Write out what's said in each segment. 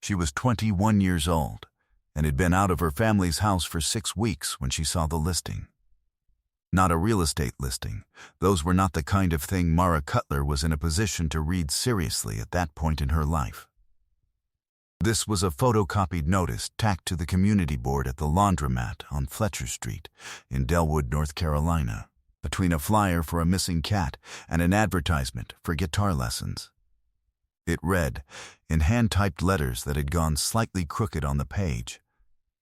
She was 21 years old and had been out of her family's house for 6 weeks when she saw the listing. Not a real estate listing. Those were not the kind of thing Mara Cutler was in a position to read seriously at that point in her life. This was a photocopied notice tacked to the community board at the laundromat on Fletcher Street in Delwood, North Carolina, between a flyer for a missing cat and an advertisement for guitar lessons. It read, in hand-typed letters that had gone slightly crooked on the page,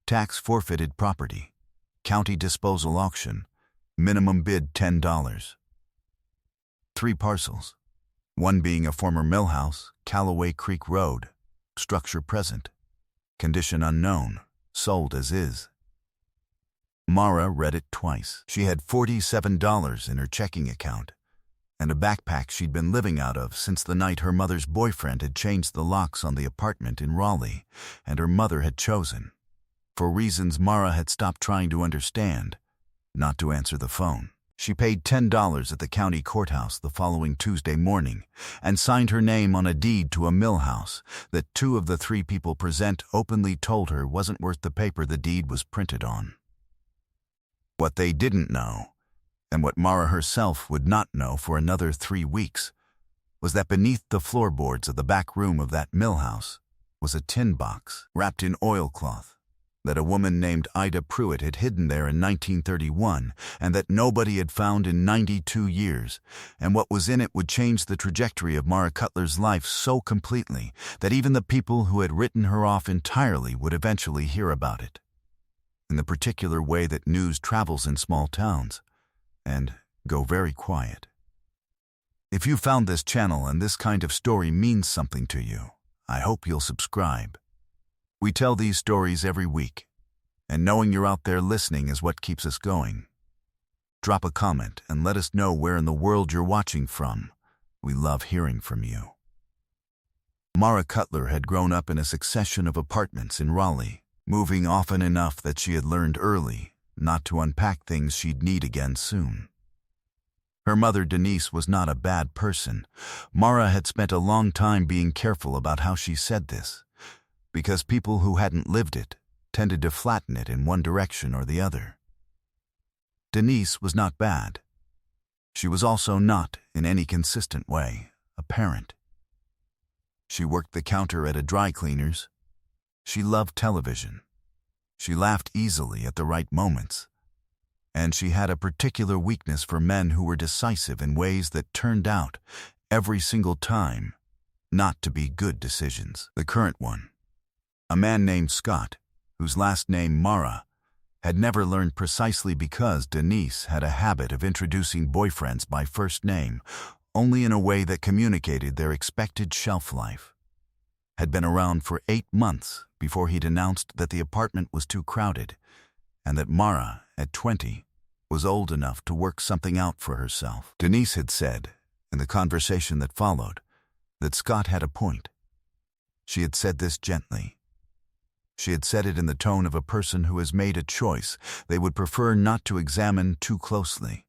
"Tax forfeited property. County disposal auction. Minimum bid $10. 3 parcels. One being a former mill house, Callaway Creek Road. Structure present. Condition unknown. Sold as is." Mara read it twice. She had $47 in her checking account and a backpack she'd been living out of since the night her mother's boyfriend had changed the locks on the apartment in Raleigh, and her mother had chosen, for reasons Mara had stopped trying to understand, not to answer the phone. She paid $10 at the county courthouse the following Tuesday morning and signed her name on a deed to a mill house that 2 of the 3 people present openly told her wasn't worth the paper the deed was printed on. What they didn't know, and what Mara herself would not know for another 3 weeks, was that beneath the floorboards of the back room of that mill house was a tin box wrapped in oilcloth that a woman named Ida Pruitt had hidden there in 1931 and that nobody had found in 92 years, and what was in it would change the trajectory of Mara Cutler's life so completely that even the people who had written her off entirely would eventually hear about it, in the particular way that news travels in small towns, and go very quiet. If you found this channel and this kind of story means something to you, I hope you'll subscribe. We tell these stories every week, and knowing you're out there listening is what keeps us going. Drop a comment and let us know where in the world you're watching from. We love hearing from you. Mara Cutler had grown up in a succession of apartments in Raleigh, moving often enough that she had learned early not to unpack things she'd need again soon. Her mother, Denise, was not a bad person. Mara had spent a long time being careful about how she said this, because people who hadn't lived it tended to flatten it in one direction or the other. Denise was not bad. She was also not, in any consistent way, a parent. She worked the counter at a dry cleaner's. She loved television. She laughed easily at the right moments. And she had a particular weakness for men who were decisive in ways that turned out, every single time, not to be good decisions. The current one, a man named Scott, whose last name Mara, had never learned precisely because Denise had a habit of introducing boyfriends by first name, only in a way that communicated their expected shelf life, had been around for 8 months before he'd announced that the apartment was too crowded, and that Mara, at 20, was old enough to work something out for herself. Denise had said, in the conversation that followed, that Scott had a point. She had said this gently. She had said it in the tone of a person who has made a choice they would prefer not to examine too closely,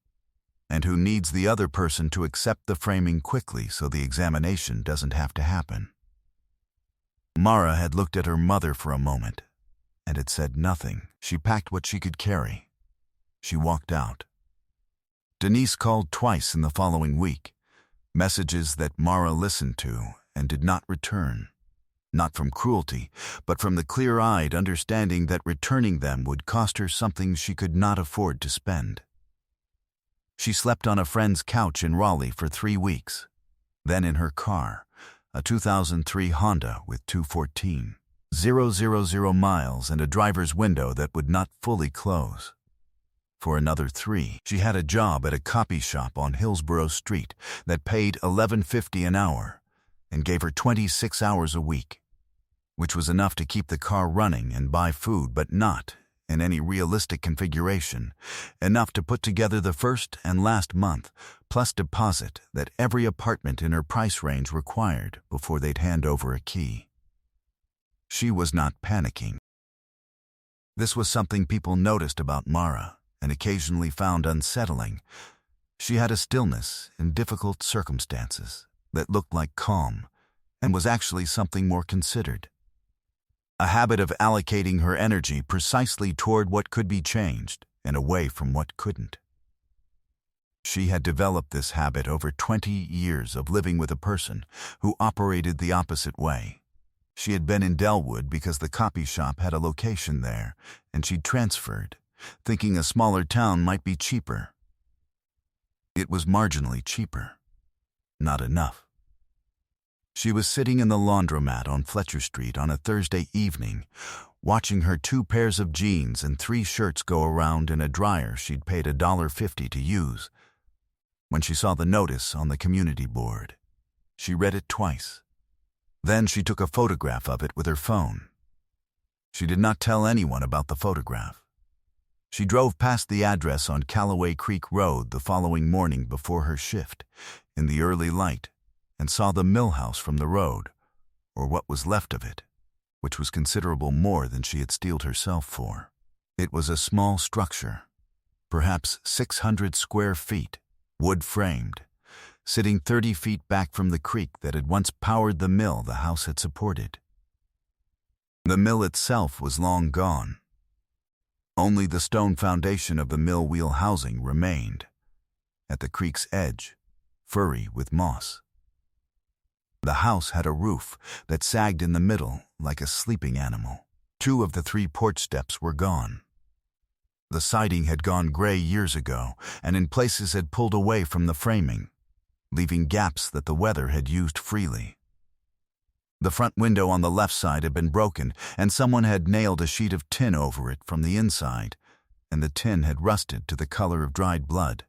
and who needs the other person to accept the framing quickly so the examination doesn't have to happen. Mara had looked at her mother for a moment and had said nothing. She packed what she could carry. She walked out. Denise called twice in the following week, messages that Mara listened to and did not return. Not from cruelty, but from the clear-eyed understanding that returning them would cost her something she could not afford to spend. She slept on a friend's couch in Raleigh for 3 weeks, then in her car, a 2003 Honda with 214,000 miles and a driver's window that would not fully close. For another 3, she had a job at a copy shop on Hillsborough Street that paid $11.50 an hour and gave her 26 hours a week, which was enough to keep the car running and buy food, but not, in any realistic configuration, enough to put together the first and last month, plus deposit that every apartment in her price range required before they'd hand over a key. She was not panicking. This was something people noticed about Mara and occasionally found unsettling. She had a stillness in difficult circumstances that looked like calm and was actually something more considered. a habit of allocating her energy precisely toward what could be changed and away from what couldn't. She had developed this habit over 20 years of living with a person who operated the opposite way. She had been in Delwood because the copy shop had a location there, and she'd transferred, thinking a smaller town might be cheaper. It was marginally cheaper. Not enough. She was sitting in the laundromat on Fletcher Street on a Thursday evening, watching her 2 pairs of jeans and 3 shirts go around in a dryer she'd paid $1.50 to use, when she saw the notice on the community board. She read it twice. Then she took a photograph of it with her phone. She did not tell anyone about the photograph. She drove past the address on Callaway Creek Road the following morning before her shift, in the early light, and saw the mill house from the road, or what was left of it, which was considerable more than she had steeled herself for. It was a small structure, perhaps 600 square feet, wood-framed, sitting 30 feet back from the creek that had once powered the mill the house had supported. The mill itself was long gone. Only the stone foundation of the mill wheel housing remained, at the creek's edge, furry with moss. The house had a roof that sagged in the middle like a sleeping animal. 2 of the 3 porch steps were gone. The siding had gone gray years ago, and in places had pulled away from the framing, leaving gaps that the weather had used freely. The front window on the left side had been broken, and someone had nailed a sheet of tin over it from the inside, and the tin had rusted to the color of dried blood.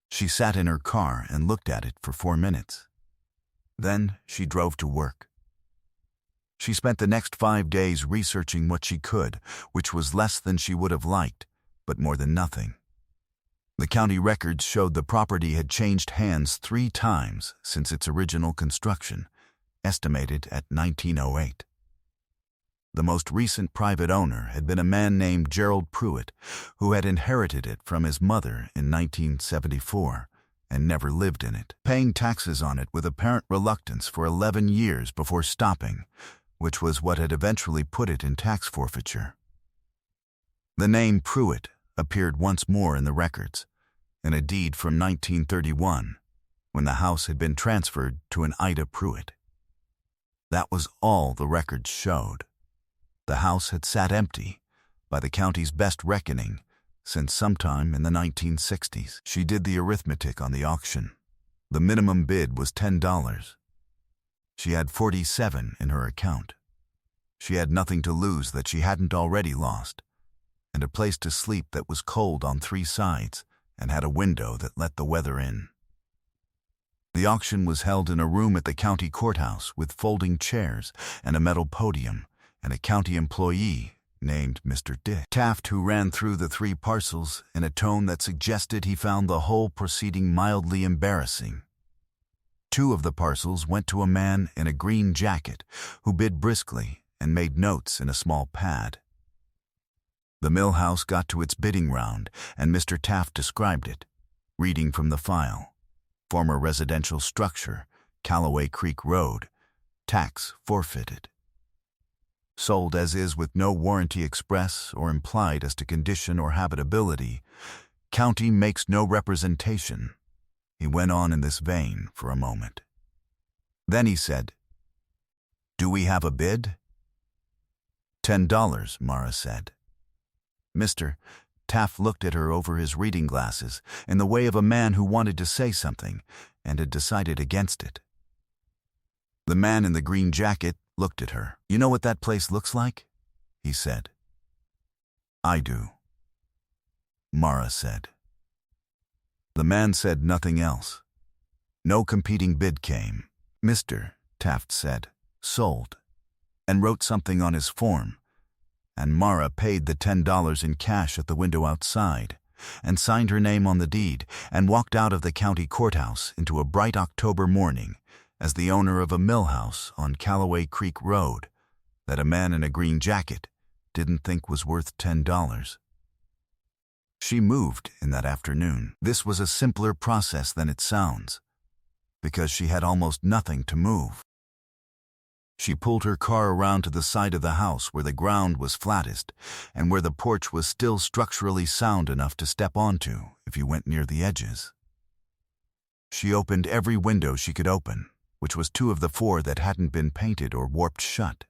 She sat in her car and looked at it for 4 minutes. Then she drove to work. She spent the next 5 days researching what she could, which was less than she would have liked, but more than nothing. The county records showed the property had changed hands 3 times since its original construction, estimated at 1908. The most recent private owner had been a man named Gerald Pruitt, who had inherited it from his mother in 1974 and never lived in it, paying taxes on it with apparent reluctance for 11 years before stopping, which was what had eventually put it in tax forfeiture. The name Pruitt appeared once more in the records, in a deed from 1931, when the house had been transferred to an Ida Pruitt. That was all the records showed. The house had sat empty, by the county's best reckoning, since sometime in the 1960s. She did the arithmetic on the auction. The minimum bid was $10. She had $47 in her account. She had nothing to lose that she hadn't already lost, and a place to sleep that was cold on 3 sides and had a window that let the weather in. The auction was held in a room at the county courthouse with folding chairs and a metal podium, and a county employee named Mr. Dick Taft, who ran through the 3 parcels in a tone that suggested he found the whole proceeding mildly embarrassing. 2 of the parcels went to a man in a green jacket who bid briskly and made notes in a small pad. The mill house got to its bidding round, and Mr. Taft described it, reading from the file. Former residential structure, Callaway Creek Road, tax forfeited. Sold as is with no warranty express or implied as to condition or habitability, county makes no representation. He went on in this vein for a moment. Then he said, "Do we have a bid?" $10, Mara said. Mr. Taft looked at her over his reading glasses in the way of a man who wanted to say something and had decided against it. The man in the green jacket looked at her. "You know what that place looks like?" he said. "I do," Mara said. The man said nothing else. No competing bid came. Mr. Taft said, "Sold," and wrote something on his form, and Mara paid the $10 in cash at the window outside, and signed her name on the deed, and walked out of the county courthouse into a bright October morning as the owner of a mill house on Callaway Creek Road that a man in a green jacket didn't think was worth $10. She moved in that afternoon. This was a simpler process than it sounds, because she had almost nothing to move. She pulled her car around to the side of the house where the ground was flattest and where the porch was still structurally sound enough to step onto if you went near the edges. She opened every window she could open, which was 2 of the 4 that hadn't been painted or warped shut.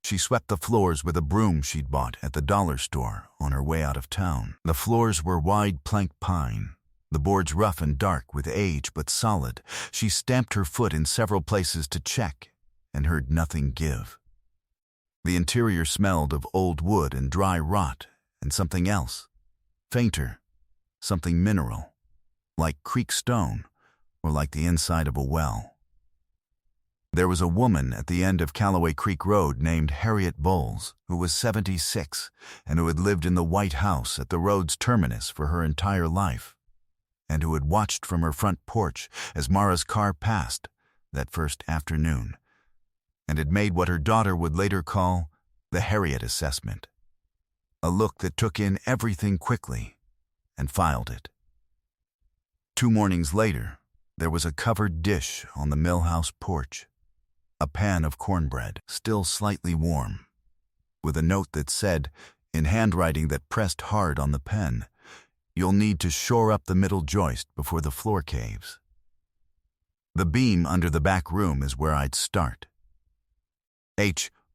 She swept the floors with a broom she'd bought at the dollar store on her way out of town. The floors were wide plank pine, the boards rough and dark with age but solid. She stamped her foot in several places to check and heard nothing give. The interior smelled of old wood and dry rot and something else, fainter, something mineral, like creek stone or like the inside of a well. There was a woman at the end of Callaway Creek Road named Harriet Bowles, who was 76 and who had lived in the White House at the road's terminus for her entire life, and who had watched from her front porch as Mara's car passed that first afternoon, and had made what her daughter would later call the Harriet assessment, a look that took in everything quickly and filed it. 2 mornings later, there was a covered dish on the millhouse porch, a pan of cornbread, still slightly warm, with a note that said, in handwriting that pressed hard on the pen, "You'll need to shore up the middle joist before the floor caves. The beam under the back room is where I'd start."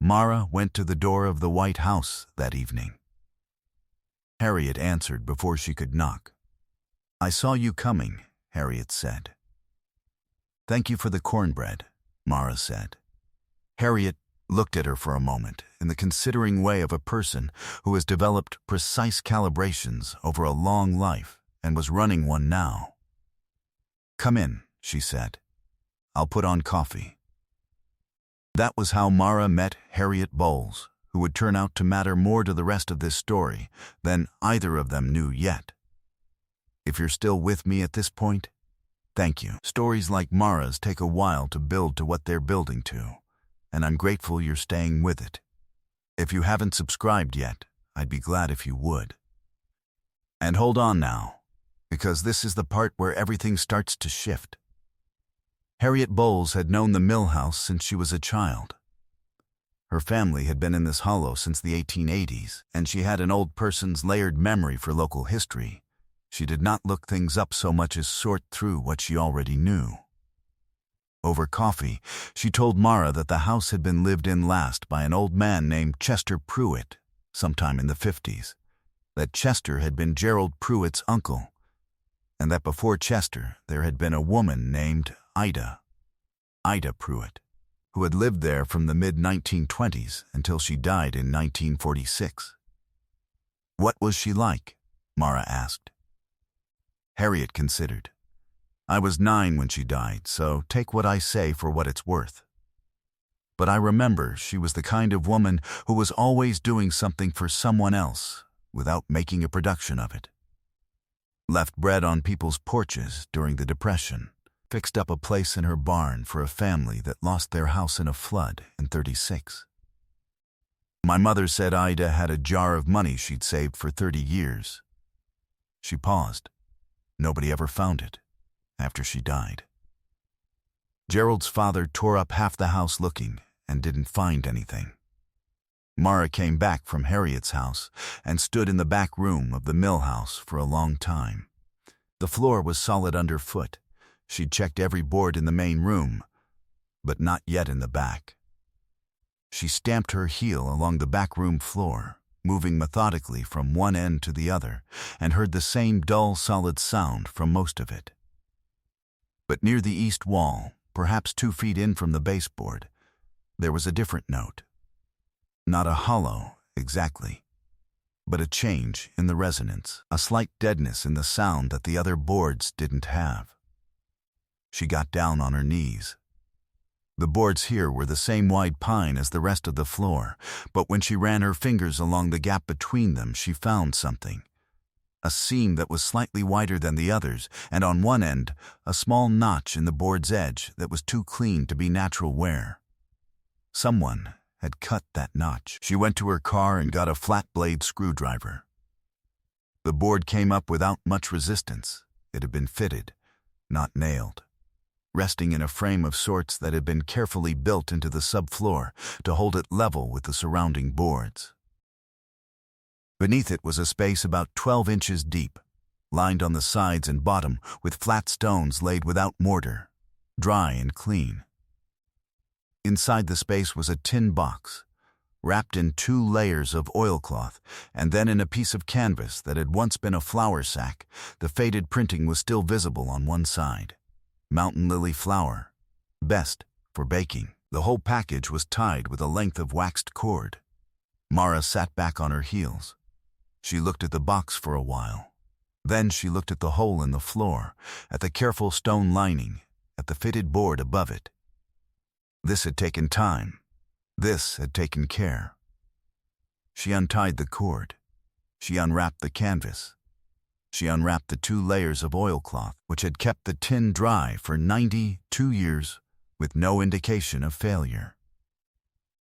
Mara went to the door of the White House that evening. Harriet answered before she could knock. "I saw you coming," Harriet said. "Thank you for the cornbread," Mara said. Harriet looked at her for a moment in the considering way of a person who has developed precise calibrations over a long life and was running one now. "Come in," she said. "I'll put on coffee." That was how Mara met Harriet Bowles, who would turn out to matter more to the rest of this story than either of them knew yet. If you're still with me at this point, thank you. Stories like Mara's take a while to build to what they're building to, and I'm grateful you're staying with it. If you haven't subscribed yet, I'd be glad if you would. And hold on now, because this is the part where everything starts to shift. Harriet Bowles had known the mill house since she was a child. Her family had been in this hollow since the 1880s, and she had an old person's layered memory for local history. She did not look things up so much as sort through what she already knew. Over coffee, she told Mara that the house had been lived in last by an old man named Chester Pruitt, sometime in the 50s, that Chester had been Gerald Pruitt's uncle, and that before Chester there had been a woman named Ida Pruitt, who had lived there from the mid-1920s until she died in 1946. "What was she like?" Mara asked. Harriet considered. "I was 9 when she died, so take what I say for what it's worth. But I remember she was the kind of woman who was always doing something for someone else without making a production of it. Left bread on people's porches during the Depression, fixed up a place in her barn for a family that lost their house in a flood in '36. My mother said Ida had a jar of money she'd saved for 30 years. She paused. Nobody ever found it after she died. Gerald's father tore up half the house looking and didn't find anything. Mara came back from Harriet's house and stood in the back room of the mill house for a long time. The floor was solid underfoot. She'd checked every board in the main room, but not yet in the back. She stamped her heel along the back room floor, moving methodically from one end to the other, and heard the same dull, solid sound from most of it. But near the east wall, perhaps 2 feet in from the baseboard, there was a different note. Not a hollow, exactly, but a change in the resonance, a slight deadness in the sound that the other boards didn't have. She got down on her knees. The boards here were the same wide pine as the rest of the floor, but when she ran her fingers along the gap between them, she found something. A seam that was slightly wider than the others, and on one end, a small notch in the board's edge that was too clean to be natural wear. Someone had cut that notch. She went to her car and got a flat-blade screwdriver. The board came up without much resistance. It had been fitted, not nailed. resting in a frame of sorts that had been carefully built into the subfloor to hold it level with the surrounding boards. Beneath it was a space about 12 inches deep, lined on the sides and bottom with flat stones laid without mortar, dry and clean. Inside the space was a tin box, wrapped in 2 layers of oilcloth, and then in a piece of canvas that had once been a flour sack. The faded printing was still visible on one side. Mountain lily flour, best for baking. The whole package was tied with a length of waxed cord. Mara sat back on her heels. She looked at the box for a while. Then she looked at the hole in the floor, at the careful stone lining, at the fitted board above it. This had taken time. This had taken care. She untied the cord. She unwrapped the canvas. She unwrapped the 2 layers of oilcloth, which had kept the tin dry for 92 years with no indication of failure.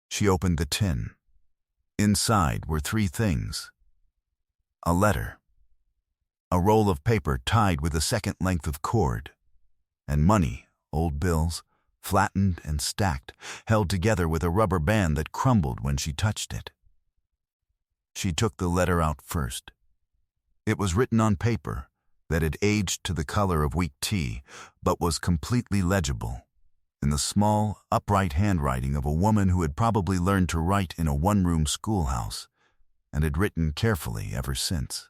She opened the tin. Inside were 3 things: a letter, a roll of paper tied with a second length of cord, and money, old bills, flattened and stacked, held together with a rubber band that crumbled when she touched it. She took the letter out first. It was written on paper that had aged to the color of weak tea, but was completely legible, in the small, upright handwriting of a woman who had probably learned to write in a one-room schoolhouse, and had written carefully ever since.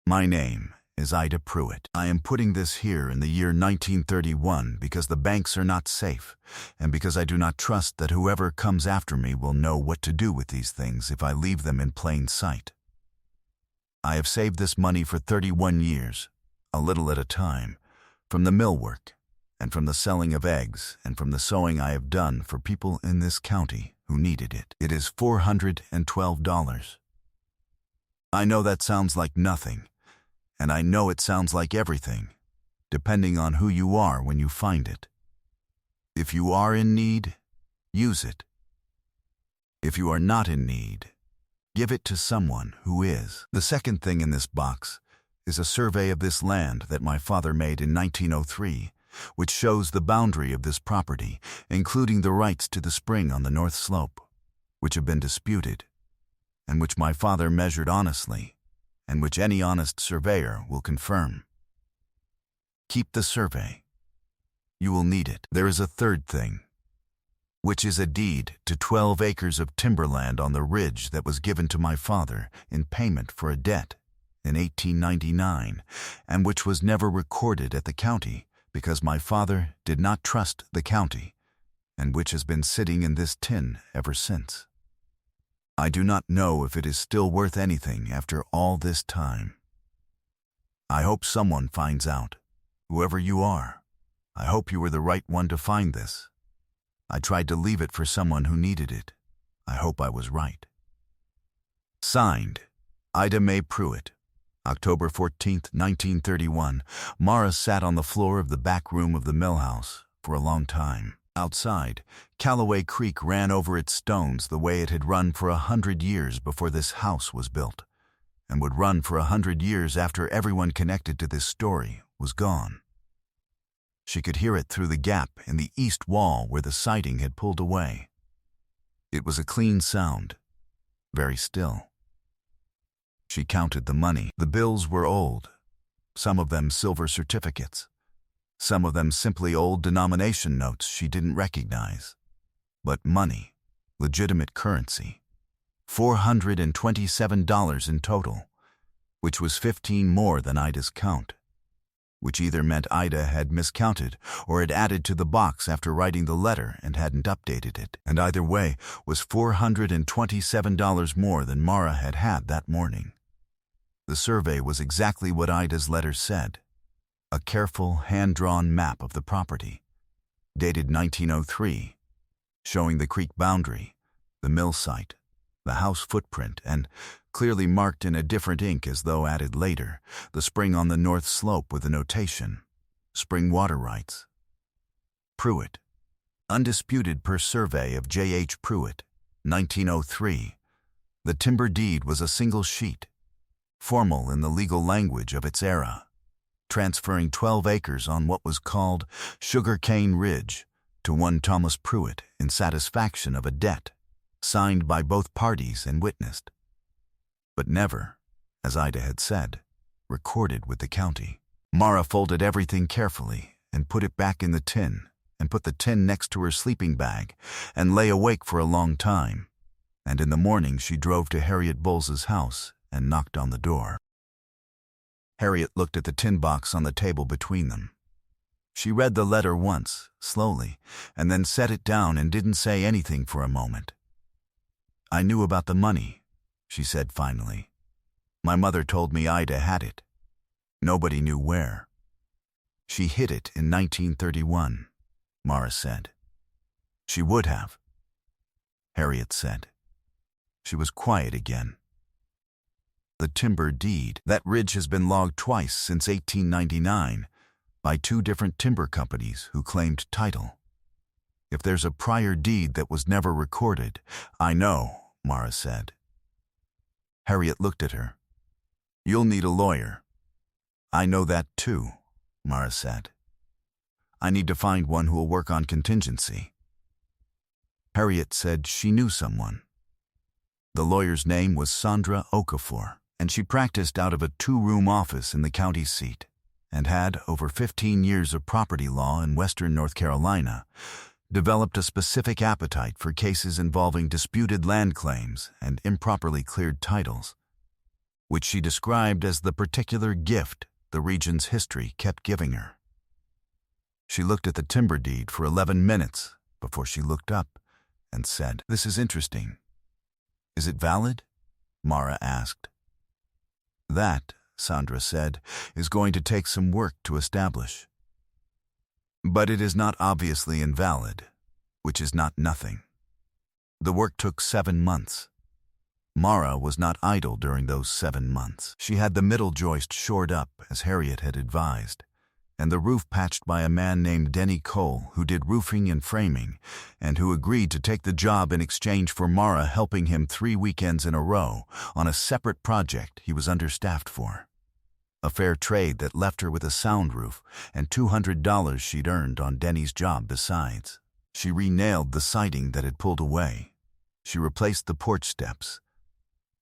My name is Ida Pruitt. I am putting this here in the year 1931 because the banks are not safe, and because I do not trust that whoever comes after me will know what to do with these things if I leave them in plain sight. I have saved this money for 31 years, a little at a time, from the millwork, and from the selling of eggs, and from the sewing I have done for people in this county who needed it. It is $412. I know that sounds like nothing, and I know it sounds like everything, depending on who you are when you find it. If you are in need, use it. If you are not in need, give it to someone who is. The second thing in this box is a survey of this land that my father made in 1903, which shows the boundary of this property, including the rights to the spring on the north slope, which have been disputed, and which my father measured honestly, and which any honest surveyor will confirm. Keep the survey. You will need it. There is a third thing, which is a deed to 12 acres of timberland on the ridge that was given to my father in payment for a debt in 1899, and which was never recorded at the county because my father did not trust the county, and which has been sitting in this tin ever since. I do not know if it is still worth anything after all this time. I hope someone finds out. Whoever you are, I hope you were the right one to find this. I tried to leave it for someone who needed it. I hope I was right. Signed, Ida Mae Pruitt. October 14th, 1931. Mara sat on the floor of the back room of the mill house for a long time. Outside, Callaway Creek ran over its stones the way it had run for 100 years before this house was built, and would run for 100 years after everyone connected to this story was gone. She could hear it through the gap in the east wall where the siding had pulled away. It was a clean sound, very still. She counted the money. The bills were old, some of them silver certificates, some of them simply old denomination notes she didn't recognize. But money, legitimate currency, $427 in total, which was 15 more than Ida's count, which either meant Ida had miscounted or had added to the box after writing the letter and hadn't updated it, and either way was $427 more than Mara had had that morning. The survey was exactly what Ida's letter said, a careful, hand-drawn map of the property, dated 1903, showing the creek boundary, the mill site, the house footprint, and, clearly marked in a different ink as though added later, the spring on the north slope with a notation, spring water rights. Pruitt, undisputed per survey of J.H. Pruitt, 1903. The timber deed was a single sheet, formal in the legal language of its era. transferring 12 acres on what was called Sugarcane Ridge to one Thomas Pruitt in satisfaction of a debt, signed by both parties and witnessed, but never, as Ida had said, recorded with the county. Mara folded everything carefully and put it back in the tin, and put the tin next to her sleeping bag, and lay awake for a long time. And in the morning she drove to Harriet Bowles's house and knocked on the door. Harriet looked at the tin box on the table between them. She read the letter once, slowly, and then set it down and didn't say anything for a moment. "I knew about the money," she said finally. "My mother told me Ida had it. Nobody knew where. She hid it in 1931, Mara said. "She would have," Harriet said. She was quiet again. "The timber deed. That ridge has been logged twice since 1899 by two different timber companies who claimed title. If there's a prior deed that was never recorded, I know," Mara said. Harriet looked at her. "You'll need a lawyer." "I know that too," Mara said. "I need to find one who will work on contingency." Harriet said she knew someone. The lawyer's name was Sandra Okafor, and she practiced out of a 2-room office in the county seat, and had, over 15 years of property law in western North Carolina, developed a specific appetite for cases involving disputed land claims and improperly cleared titles, which she described as the particular gift the region's history kept giving her. She looked at the timber deed for 11 minutes before she looked up and said, "This is interesting. Is it valid?" Mara asked. "That," Sandra said, "is going to take some work to establish. But it is not obviously invalid, which is not nothing. The work took 7 months. Mara was not idle during those 7 months. She had the middle joist shored up, as Harriet had advised, and the roof patched by a man named Denny Cole, who did roofing and framing, and who agreed to take the job in exchange for Mara helping him 3 weekends in a row on a separate project he was understaffed for. A fair trade that left her with a sound roof and $200 she'd earned on Denny's job besides. She re-nailed the siding that had pulled away. She replaced the porch steps.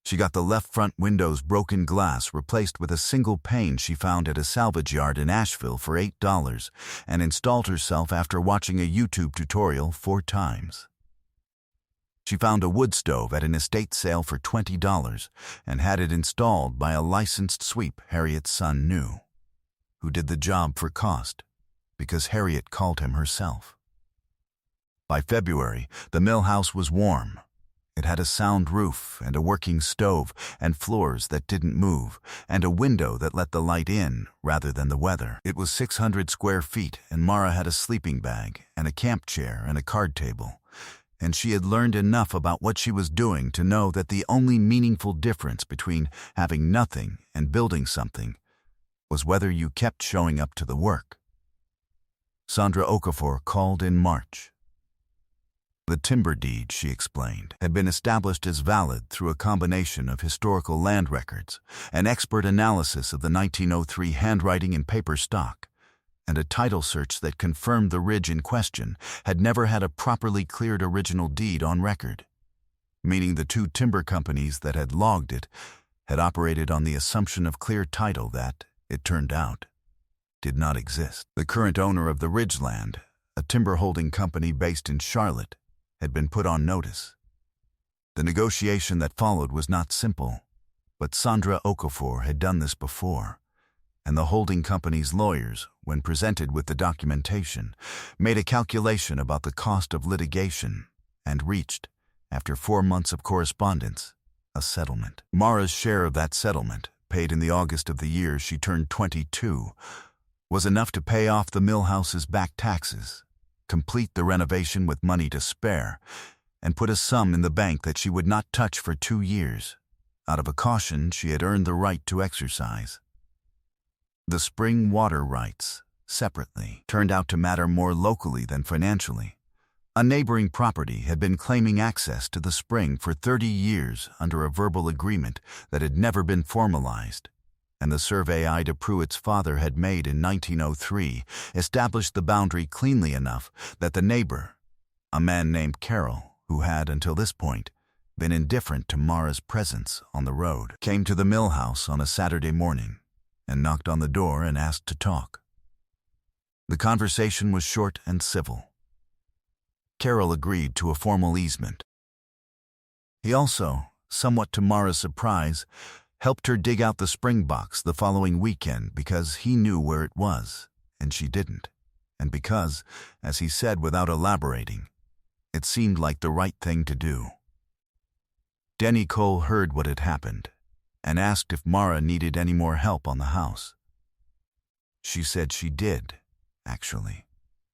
She got the left front window's broken glass replaced with a single pane she found at a salvage yard in Asheville for $8 and installed herself after watching a YouTube tutorial 4 times. She found a wood stove at an estate sale for $20 and had it installed by a licensed sweep Harriet's son knew, who did the job for cost because Harriet called him herself. By February, the mill house was warm. It had a sound roof and a working stove and floors that didn't move and a window that let the light in rather than the weather. It was 600 square feet, and Mara had a sleeping bag and a camp chair and a card table, and she had learned enough about what she was doing to know that the only meaningful difference between having nothing and building something was whether you kept showing up to the work. Sandra Okafor called in March. The timber deed, she explained, had been established as valid through a combination of historical land records, an expert analysis of the 1903 handwriting and paper stock, and a title search that confirmed the ridge in question had never had a properly cleared original deed on record, meaning the 2 timber companies that had logged it had operated on the assumption of clear title that, it turned out, did not exist. The current owner of the ridgeland, a timber holding company based in Charlotte, had been put on notice. The negotiation that followed was not simple, but Sandra Okafor had done this before, and the holding company's lawyers, when presented with the documentation, made a calculation about the cost of litigation and reached, after 4 months of correspondence, a settlement. Mara's share of that settlement, paid in the August of the year she turned 22, was enough to pay off the mill house's back taxes, complete the renovation with money to spare, and put a sum in the bank that she would not touch for 2 years, out of a caution she had earned the right to exercise. The spring water rights, separately, turned out to matter more locally than financially. A neighboring property had been claiming access to the spring for 30 years under a verbal agreement that had never been formalized, and the survey Ida Pruitt's father had made in 1903 established the boundary cleanly enough that the neighbor, a man named Carol, who had, until this point, been indifferent to Mara's presence on the road, came to the mill house on a Saturday morning and knocked on the door and asked to talk. The conversation was short and civil. Carol agreed to a formal easement. He also, somewhat to Mara's surprise, helped her dig out the springboks the following weekend because he knew where it was, and she didn't, and because, as he said without elaborating, it seemed like the right thing to do. Denny Cole heard what had happened and asked if Mara needed any more help on the house. She said she did, actually.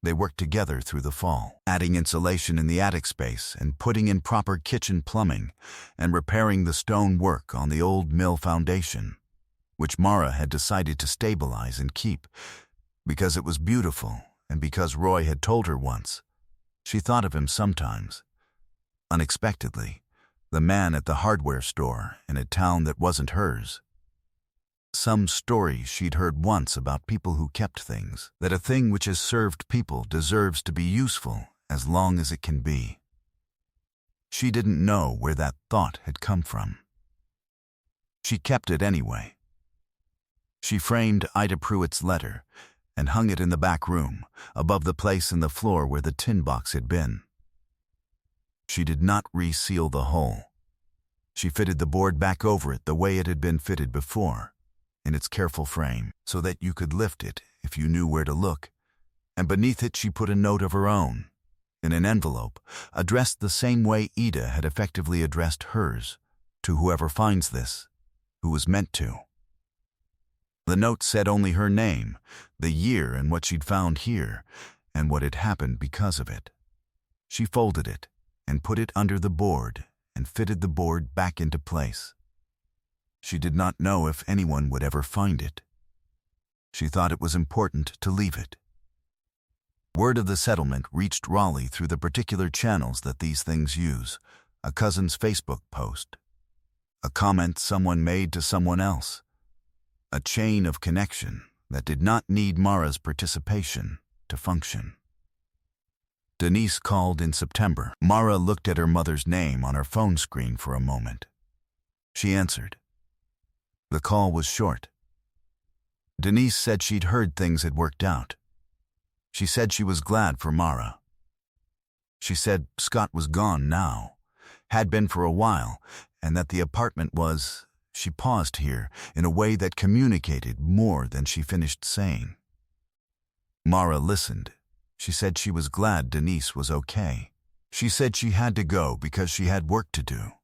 They worked together through the fall, adding insulation in the attic space and putting in proper kitchen plumbing and repairing the stone work on the old mill foundation, which Mara had decided to stabilize and keep because it was beautiful and because Roy had told her once. She thought of him sometimes. Unexpectedly, the man at the hardware store in a town that wasn't hers. Some story she'd heard once about people who kept things, that a thing which has served people deserves to be useful as long as it can be. She didn't know where that thought had come from. She kept it anyway. She framed Ida Pruitt's letter and hung it in the back room, above the place in the floor where the tin box had been. She did not reseal the hole. She fitted the board back over it the way it had been fitted before, in its careful frame, so that you could lift it if you knew where to look, and beneath it she put a note of her own, in an envelope, addressed the same way Ida had effectively addressed hers, to whoever finds this, who was meant to. The note said only her name, the year and what she'd found here, and what had happened because of it. She folded it and put it under the board and fitted the board back into place. She did not know if anyone would ever find it. She thought it was important to leave it. Word of the settlement reached Raleigh through the particular channels that these things use: a cousin's Facebook post, a comment someone made to someone else, a chain of connection that did not need Mara's participation to function. Denise called in September. Mara looked at her mother's name on her phone screen for a moment. She answered. The call was short. Denise said she'd heard things had worked out. She said she was glad for Mara. She said Scott was gone now, had been for a while, and that the apartment was, she paused here, in a way that communicated more than she finished saying. Mara listened. She said she was glad Denise was okay. She said she had to go because she had work to do.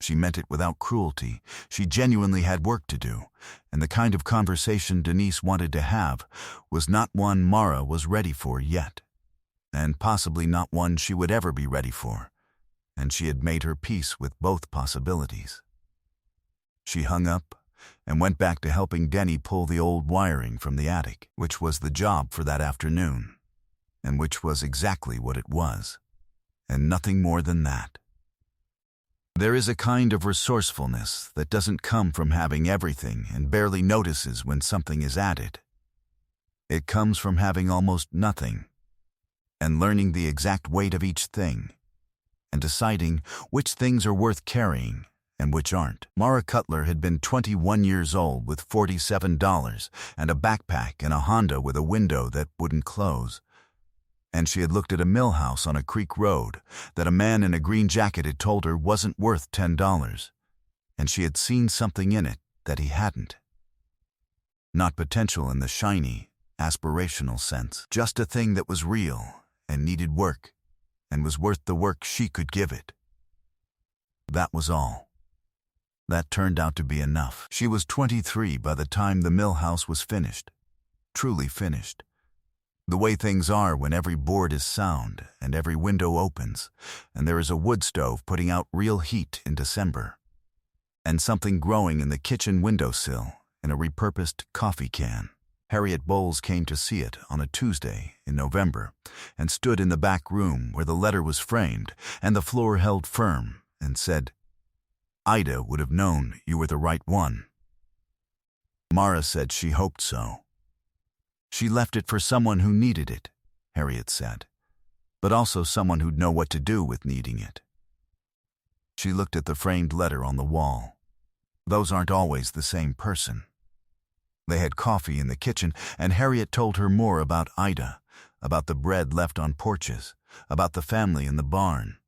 She meant it without cruelty. She genuinely had work to do, and the kind of conversation Denise wanted to have was not one Mara was ready for yet, and possibly not one she would ever be ready for, and she had made her peace with both possibilities. She hung up and went back to helping Denny pull the old wiring from the attic, which was the job for that afternoon, and which was exactly what it was, and nothing more than that. There is a kind of resourcefulness that doesn't come from having everything and barely notices when something is added. It comes from having almost nothing, and learning the exact weight of each thing, and deciding which things are worth carrying and which aren't. Mara Cutler had been 21 years old with $47 and a backpack and a Honda with a window that wouldn't close. And she had looked at a mill house on a creek road that a man in a green jacket had told her wasn't worth $10, and she had seen something in it that he hadn't. Not potential in the shiny, aspirational sense, just a thing that was real and needed work and was worth the work she could give it. That was all. That turned out to be enough. She was 23 by the time the mill house was finished, truly finished. The way things are when every board is sound and every window opens, and there is a wood stove putting out real heat in December, and something growing in the kitchen windowsill in a repurposed coffee can. Harriet Bowles came to see it on a Tuesday in November and stood in the back room where the letter was framed and the floor held firm and said, "Ida would have known you were the right one." Mara said she hoped so. She left it for someone who needed it, Harriet said, but also someone who'd know what to do with needing it. She looked at the framed letter on the wall. Those aren't always the same person. They had coffee in the kitchen, and Harriet told her more about Ida, about the bread left on porches, about the family in the barn,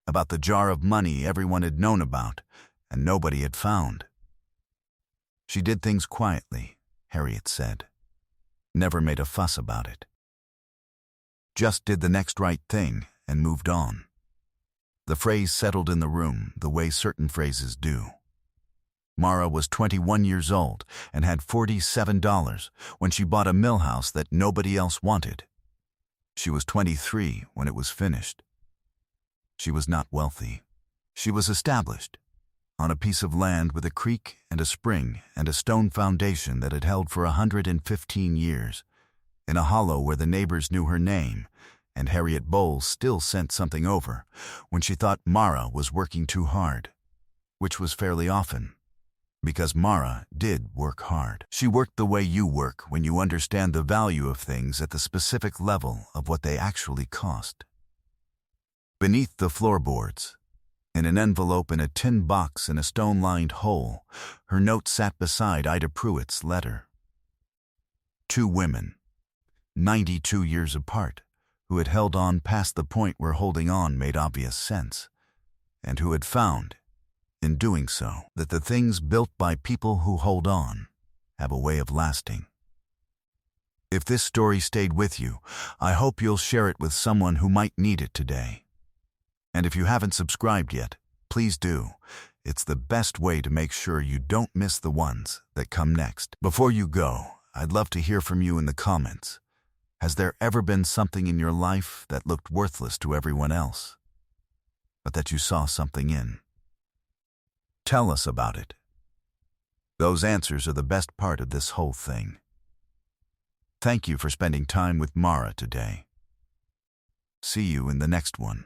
about the jar of money everyone had known about and nobody had found. She did things quietly, Harriet said. Never made a fuss about it. Just did the next right thing and moved on. The phrase settled in the room the way certain phrases do. Mara was 21 years old and had $47 when she bought a mill house that nobody else wanted. She was 23 when it was finished. She was not wealthy. She was established, on a piece of land with a creek and a spring and a stone foundation that had held for 115 years, in a hollow where the neighbors knew her name, and Harriet Bowles still sent something over when she thought Mara was working too hard, which was fairly often, because Mara did work hard. She worked the way you work when you understand the value of things at the specific level of what they actually cost. Beneath the floorboards, in an envelope in a tin box in a stone-lined hole, her note sat beside Ida Pruitt's letter. Two women, 92 years apart, who had held on past the point where holding on made obvious sense, and who had found, in doing so, that the things built by people who hold on have a way of lasting. If this story stayed with you, I hope you'll share it with someone who might need it today. And if you haven't subscribed yet, please do. It's the best way to make sure you don't miss the ones that come next. Before you go, I'd love to hear from you in the comments. Has there ever been something in your life that looked worthless to everyone else, but that you saw something in? Tell us about it. Those answers are the best part of this whole thing. Thank you for spending time with Mara today. See you in the next one.